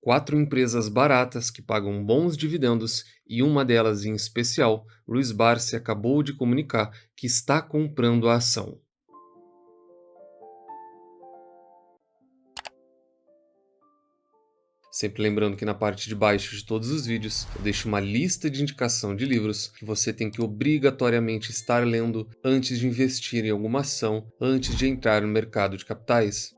4 empresas baratas que pagam bons dividendos e uma delas em especial, Luiz Barsi acabou de comunicar que está comprando a ação. Sempre lembrando que na parte de baixo de todos os vídeos eu deixo uma lista de indicação de livros que você tem que obrigatoriamente estar lendo antes de investir em alguma ação, antes de entrar no mercado de capitais.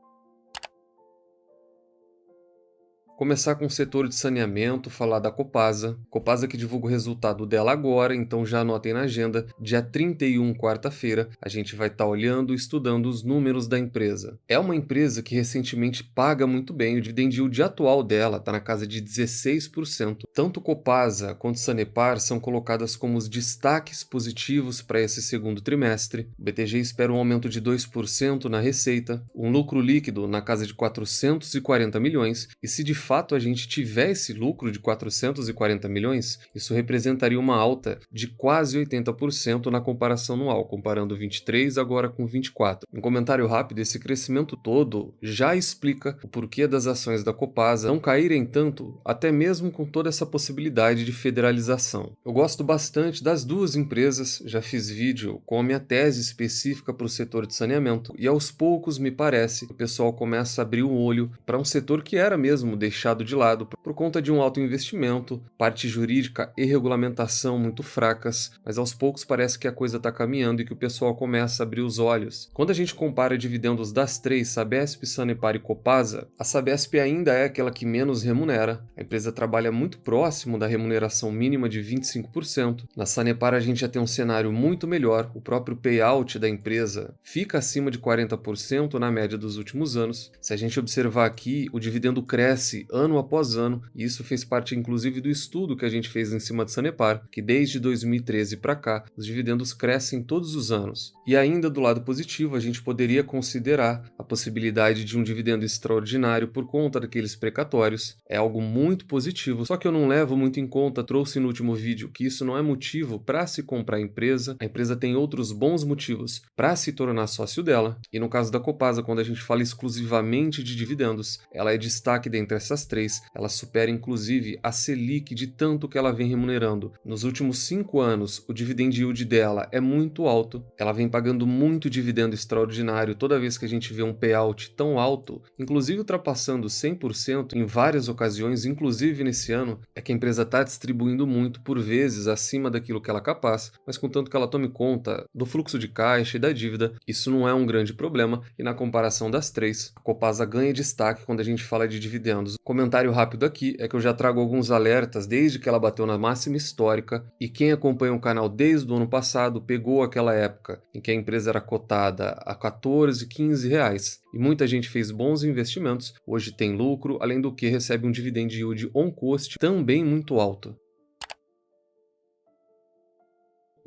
Começar com o setor de saneamento, falar da Copasa. Copasa que divulga o resultado dela agora, então já anotem na agenda. Dia 31, quarta-feira, a gente vai estar olhando e estudando os números da empresa. É uma empresa que recentemente paga muito bem, o dividend yield atual dela está na casa de 16%. Tanto Copasa quanto Sanepar são colocadas como os destaques positivos para esse segundo trimestre. O BTG espera um aumento de 2% na receita, um lucro líquido na casa de 440 milhões, e se de fato a gente tiver esse lucro de 440 milhões, isso representaria uma alta de quase 80% na comparação anual, comparando 23 agora com 24. Um comentário rápido, esse crescimento todo já explica o porquê das ações da Copasa não caírem tanto, até mesmo com toda essa possibilidade de federalização. Eu gosto bastante das duas empresas, já fiz vídeo com a minha tese específica para o setor de saneamento, e aos poucos me parece que o pessoal começa a abrir o olho para um setor que era mesmo deixado de lado por conta de um alto investimento, parte jurídica e regulamentação muito fracas, mas aos poucos parece que a coisa está caminhando e que o pessoal começa a abrir os olhos. Quando a gente compara dividendos das três, Sabesp, Sanepar e Copasa, a Sabesp ainda é aquela que menos remunera. A empresa trabalha muito próximo da remuneração mínima de 25%. Na Sanepar a gente já tem um cenário muito melhor, o próprio payout da empresa fica acima de 40% na média dos últimos anos. Se a gente observar aqui, o dividendo cresce ano após ano, e isso fez parte inclusive do estudo que a gente fez em cima de Sanepar, que desde 2013 para cá, os dividendos crescem todos os anos. E ainda do lado positivo, a gente poderia considerar a possibilidade de um dividendo extraordinário por conta daqueles precatórios. É algo muito positivo, só que eu não levo muito em conta, trouxe no último vídeo, que isso não é motivo para se comprar a empresa tem outros bons motivos para se tornar sócio dela, e no caso da Copasa, quando a gente fala exclusivamente de dividendos, ela é destaque dentre essas três, ela supera inclusive a Selic de tanto que ela vem remunerando. Nos últimos 5 anos, o dividend yield dela é muito alto, ela vem pagando muito dividendo extraordinário toda vez que a gente vê um payout tão alto, inclusive ultrapassando 100% em várias ocasiões, inclusive nesse ano, é que a empresa está distribuindo muito, por vezes acima daquilo que ela é capaz, mas contanto que ela tome conta do fluxo de caixa e da dívida, isso não é um grande problema, e na comparação das três, a Copasa ganha destaque quando a gente fala de dividendos. Comentário rápido aqui é que eu já trago alguns alertas desde que ela bateu na máxima histórica, e quem acompanha o canal desde o ano passado pegou aquela época em que a empresa era cotada a 14, 15 reais. E muita gente fez bons investimentos, hoje tem lucro, além do que recebe um dividend yield on cost também muito alto.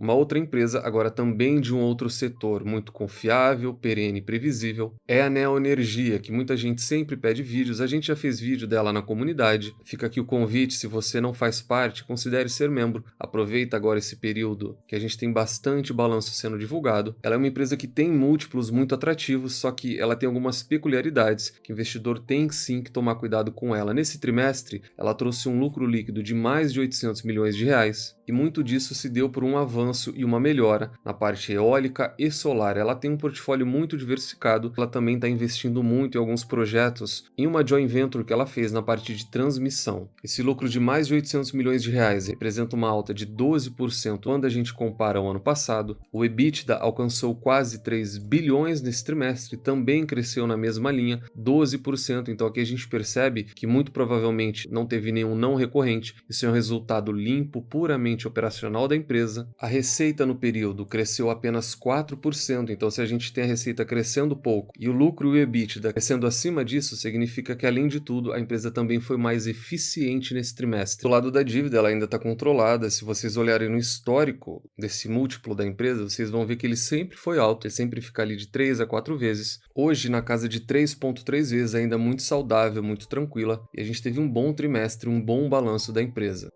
Uma outra empresa, agora também de um outro setor muito confiável, perene e previsível, é a Neoenergia, que muita gente sempre pede vídeos, a gente já fez vídeo dela na comunidade. Fica aqui o convite, se você não faz parte, considere ser membro. Aproveita agora esse período que a gente tem bastante balanço sendo divulgado. Ela é uma empresa que tem múltiplos muito atrativos, só que ela tem algumas peculiaridades que o investidor tem sim que tomar cuidado com ela. Nesse trimestre, ela trouxe um lucro líquido de mais de 800 milhões de reais, e muito disso se deu por um avanço e uma melhora na parte eólica e solar. Ela tem um portfólio muito diversificado, ela também está investindo muito em alguns projetos, em uma joint venture que ela fez na parte de transmissão. Esse lucro de mais de 800 milhões de reais representa uma alta de 12% quando a gente compara ao ano passado. O EBITDA alcançou quase 3 bilhões nesse trimestre, também cresceu na mesma linha, 12%, então aqui a gente percebe que muito provavelmente não teve nenhum não recorrente, isso é um resultado limpo, puramente operacional da empresa. A receita no período cresceu apenas 4%, então se a gente tem a receita crescendo pouco e o lucro e o EBITDA crescendo acima disso, significa que além de tudo a empresa também foi mais eficiente nesse trimestre. Do lado da dívida, ela ainda está controlada. Se vocês olharem no histórico desse múltiplo da empresa, vocês vão ver que ele sempre foi alto, ele sempre fica ali de 3 a 4 vezes. Hoje na casa de 3,3 vezes, ainda muito saudável, muito tranquila, e a gente teve um bom trimestre, um bom balanço da empresa.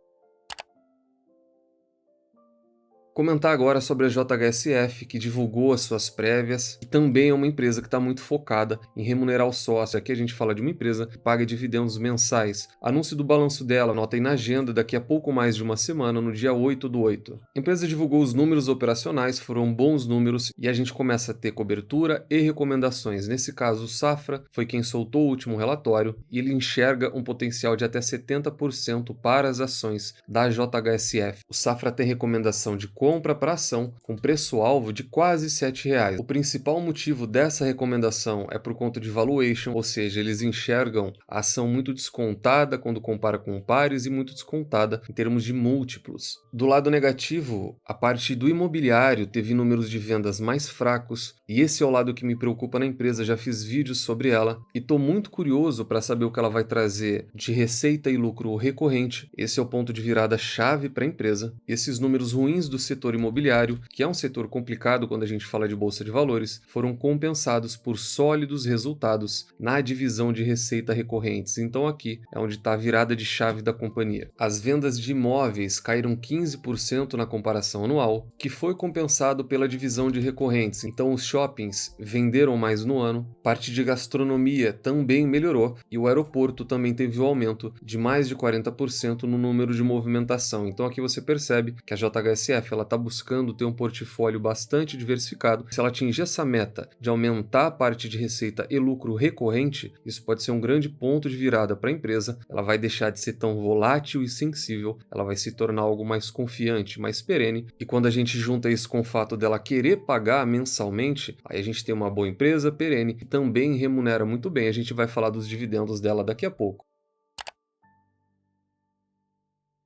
Comentar agora sobre a JHSF, que divulgou as suas prévias e também é uma empresa que está muito focada em remunerar o sócio. Aqui a gente fala de uma empresa que paga dividendos mensais. Anúncio do balanço dela, anota aí na agenda, daqui a pouco mais de uma semana, no dia 8/8. A empresa divulgou os números operacionais, foram bons números e a gente começa a ter cobertura e recomendações. Nesse caso, o Safra foi quem soltou o último relatório e ele enxerga um potencial de até 70% para as ações da JHSF. O Safra tem recomendação de compra para ação com preço-alvo de quase R$ 7. O principal motivo dessa recomendação é por conta de valuation, ou seja, eles enxergam a ação muito descontada quando compara com pares e muito descontada em termos de múltiplos. Do lado negativo, a parte do imobiliário teve números de vendas mais fracos e esse é o lado que me preocupa na empresa, já fiz vídeos sobre ela e estou muito curioso para saber o que ela vai trazer de receita e lucro recorrente. Esse é o ponto de virada chave para a empresa. Esses números ruins do setor imobiliário, que é um setor complicado quando a gente fala de bolsa de valores, foram compensados por sólidos resultados na divisão de receita recorrentes. Então aqui é onde está a virada de chave da companhia. As vendas de imóveis caíram 15% na comparação anual, que foi compensado pela divisão de recorrentes. Então os shoppings venderam mais no ano, parte de gastronomia também melhorou e o aeroporto também teve um aumento de mais de 40% no número de movimentação. Então aqui você percebe que a JHSF está buscando ter um portfólio bastante diversificado. Se ela atingir essa meta de aumentar a parte de receita e lucro recorrente, isso pode ser um grande ponto de virada para a empresa. Ela vai deixar de ser tão volátil e sensível, ela vai se tornar algo mais confiante, mais perene. E quando a gente junta isso com o fato dela querer pagar mensalmente, aí a gente tem uma boa empresa perene que também remunera muito bem. A gente vai falar dos dividendos dela daqui a pouco.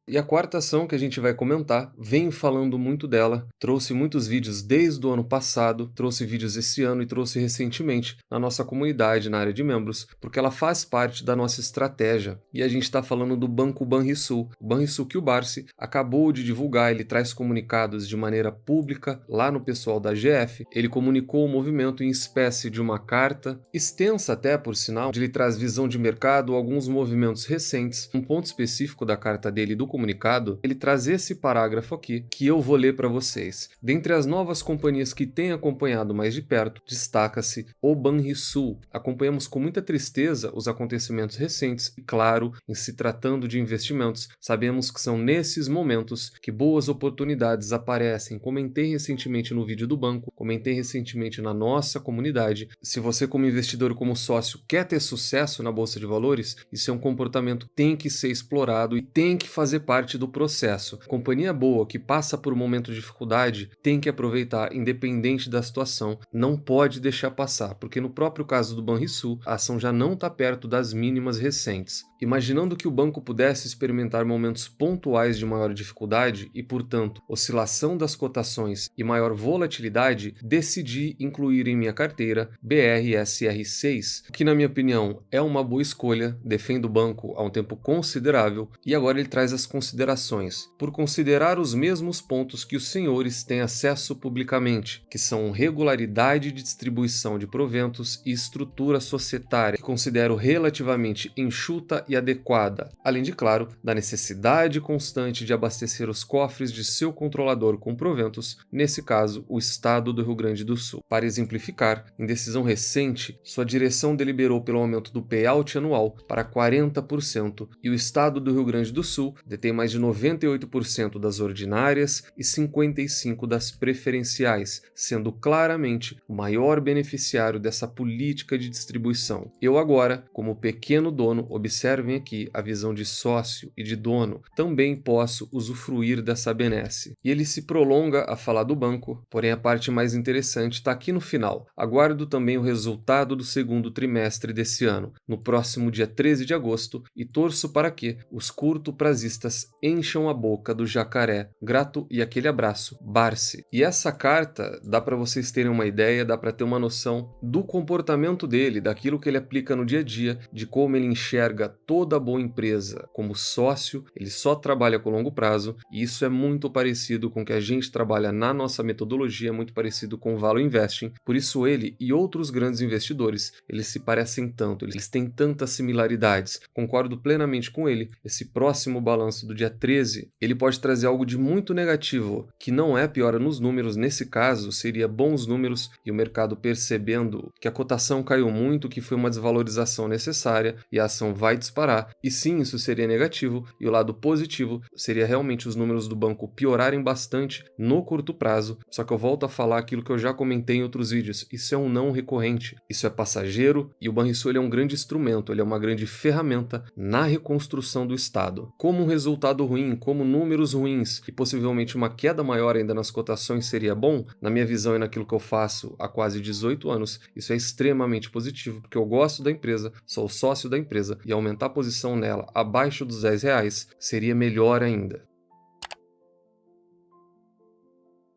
E a quarta ação que a gente vai comentar, venho falando muito dela, trouxe muitos vídeos desde o ano passado, trouxe vídeos esse ano e trouxe recentemente na nossa comunidade, na área de membros, porque ela faz parte da nossa estratégia. E a gente está falando do Banco Banrisul. O Banrisul que o Barsi acabou de divulgar, ele traz comunicados de maneira pública lá no pessoal da GF. Ele comunicou o movimento em espécie de uma carta, extensa até por sinal, onde ele traz visão de mercado, alguns movimentos recentes. Um ponto específico da carta dele do comunicado, ele traz esse parágrafo aqui, que eu vou ler para vocês. Dentre as novas companhias que têm acompanhado mais de perto, destaca-se o Banrisul. Acompanhamos com muita tristeza os acontecimentos recentes e, claro, em se tratando de investimentos, sabemos que são nesses momentos que boas oportunidades aparecem. Comentei recentemente no vídeo do banco, comentei recentemente na nossa comunidade. Se você como investidor, como sócio, quer ter sucesso na Bolsa de Valores, isso é um comportamento que tem que ser explorado e tem que fazer parte do processo. Companhia boa que passa por um momento de dificuldade tem que aproveitar, independente da situação, não pode deixar passar, porque no próprio caso do Banrisul, a ação já não está perto das mínimas recentes. Imaginando que o banco pudesse experimentar momentos pontuais de maior dificuldade e, portanto, oscilação das cotações e maior volatilidade, decidi incluir em minha carteira BRSR6, que na minha opinião é uma boa escolha, defendo o banco há um tempo considerável e agora ele traz as considerações, por considerar os mesmos pontos que os senhores têm acesso publicamente, que são regularidade de distribuição de proventos e estrutura societária, que considero relativamente enxuta e adequada, além de, claro, da necessidade constante de abastecer os cofres de seu controlador com proventos, nesse caso, o Estado do Rio Grande do Sul. Para exemplificar, em decisão recente, sua direção deliberou pelo aumento do payout anual para 40% e o Estado do Rio Grande do Sul detém mais de 98% das ordinárias e 55% das preferenciais, sendo claramente o maior beneficiário dessa política de distribuição. Eu agora, como pequeno dono, observem aqui a visão de sócio e de dono, também posso usufruir dessa benesse. E ele se prolonga a falar do banco, porém a parte mais interessante está aqui no final. Aguardo também o resultado do segundo trimestre desse ano, no próximo dia 13 de agosto, e torço para que os curto-prazistas encham a boca do jacaré. Grato e aquele abraço, Barsi. E essa carta, dá para vocês terem uma ideia, dá para ter uma noção do comportamento dele, daquilo que ele aplica no dia a dia, de como ele enxerga toda boa empresa. Como sócio, ele só trabalha com longo prazo e isso é muito parecido com o que a gente trabalha na nossa metodologia, muito parecido com o Value Investing. Por isso ele e outros grandes investidores, eles se parecem tanto, eles têm tantas similaridades. Concordo plenamente com ele. Esse próximo balanço do dia 13, ele pode trazer algo de muito negativo, que não é piora nos números, nesse caso seria bons números e o mercado percebendo que a cotação caiu muito, que foi uma desvalorização necessária e a ação vai disparar, e sim, isso seria negativo, e o lado positivo seria realmente os números do banco piorarem bastante no curto prazo, só que eu volto a falar aquilo que eu já comentei em outros vídeos, isso é um não recorrente, isso é passageiro, e o Banrisul ele é um grande instrumento, ele é uma grande ferramenta na reconstrução do Estado. Como um resultado ruim, como números ruins e possivelmente uma queda maior ainda nas cotações seria bom, na minha visão e naquilo que eu faço há quase 18 anos, isso é extremamente positivo, porque eu gosto da empresa, sou sócio da empresa, e aumentar a posição nela abaixo dos R$ 10 seria melhor ainda.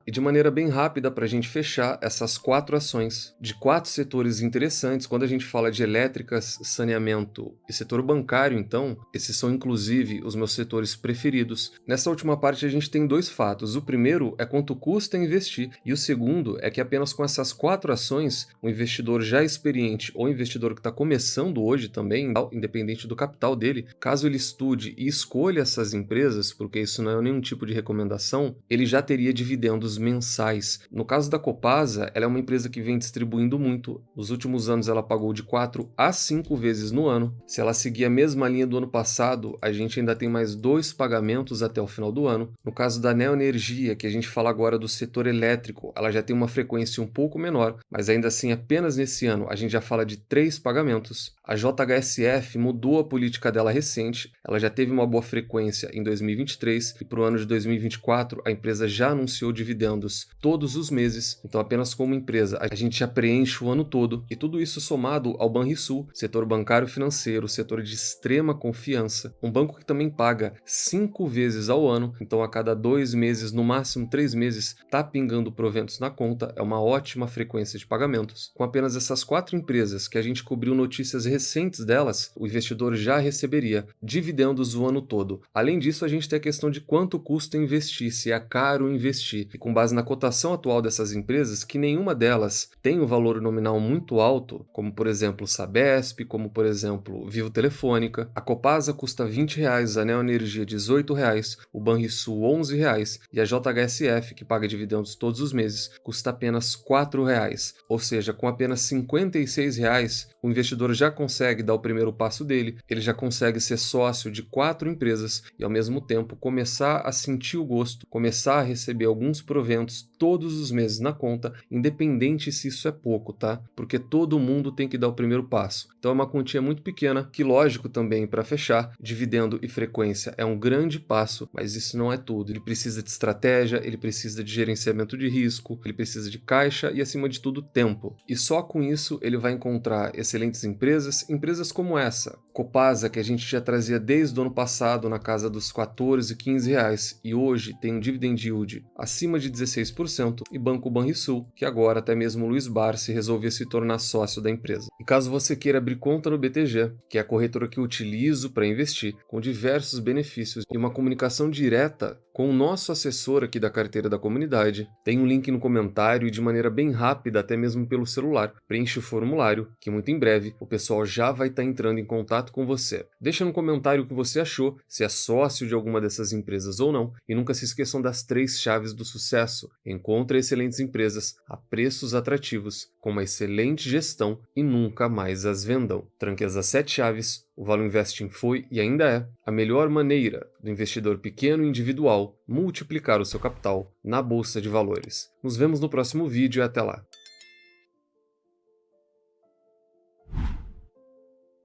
E de maneira bem rápida para a gente fechar essas 4 ações de 4 setores interessantes, quando a gente fala de elétricas, saneamento e setor bancário, então, esses são inclusive os meus setores preferidos. Nessa última parte a gente tem 2 fatos. O primeiro é quanto custa investir e o segundo é que apenas com essas 4 ações, o investidor já experiente ou investidor que está começando hoje também, independente do capital dele, caso ele estude e escolha essas empresas, porque isso não é nenhum tipo de recomendação, ele já teria dividendos mensais. No caso da Copasa, ela é uma empresa que vem distribuindo muito. Nos últimos anos ela pagou de 4 a 5 vezes no ano. Se ela seguir a mesma linha do ano passado, a gente ainda tem mais 2 pagamentos até o final do ano. No caso da Neoenergia, que a gente fala agora do setor elétrico, ela já tem uma frequência um pouco menor, mas ainda assim apenas nesse ano a gente já fala de 3 pagamentos. A JHSF mudou a política dela recente, ela já teve uma boa frequência em 2023 e para o ano de 2024 a empresa já anunciou dividendos todos os meses, então apenas como empresa a gente já preenche o ano todo, e tudo isso somado ao Banrisul, setor bancário financeiro, setor de extrema confiança, um banco que também paga 5 vezes ao ano, então a cada 2 meses, no máximo 3 meses, está pingando proventos na conta, é uma ótima frequência de pagamentos. Com apenas essas 4 empresas que a gente cobriu notícias recentes delas, o investidor já receberia dividendos o ano todo. Além disso, a gente tem a questão de quanto custa investir, se é caro investir, e com base na cotação atual dessas empresas, que nenhuma delas tem um valor nominal muito alto, como por exemplo Sabesp, como por exemplo Vivo Telefônica, a Copasa custa R$ 20, a Neoenergia R$ 18, o Banrisul R$ 11 e a JHSF, que paga dividendos todos os meses, custa apenas R$ 4, ou seja, com apenas R$ 56, o investidor já consegue dar o primeiro passo dele, ele já consegue ser sócio de 4 empresas e ao mesmo tempo começar a sentir o gosto, começar a receber alguns proventos todos os meses na conta, independente se isso é pouco, tá? Porque todo mundo tem que dar o primeiro passo. Então é uma quantia muito pequena, que lógico também, para fechar, dividendo e frequência é um grande passo, mas isso não é tudo. Ele precisa de estratégia, ele precisa de gerenciamento de risco, ele precisa de caixa e, acima de tudo, tempo. E só com isso ele vai encontrar excelentes empresas, empresas como essa, Copasa, que a gente já trazia desde o ano passado na casa dos R$ 14, R$ 15 e hoje tem um dividend yield acima de 16%, e Banco Banrisul, que agora até mesmo Luiz Barsi resolveu se tornar sócio da empresa. E caso você queira abrir conta no BTG, que é a corretora que eu utilizo para investir, com diversos benefícios e uma comunicação direta com o nosso assessor aqui da carteira da comunidade, tem um link no comentário e de maneira bem rápida, até mesmo pelo celular, preenche o formulário, que muito em breve o pessoal já vai estar entrando em contato com você. Deixa no comentário o que você achou, se é sócio de alguma dessas empresas ou não, e nunca se esqueçam das 3 chaves do sucesso. Encontre excelentes empresas a preços atrativos, com uma excelente gestão e nunca mais as vendam. Tranque as 7 chaves. O Value Investing foi e ainda é a melhor maneira do investidor pequeno e individual multiplicar o seu capital na bolsa de valores. Nos vemos no próximo vídeo e até lá.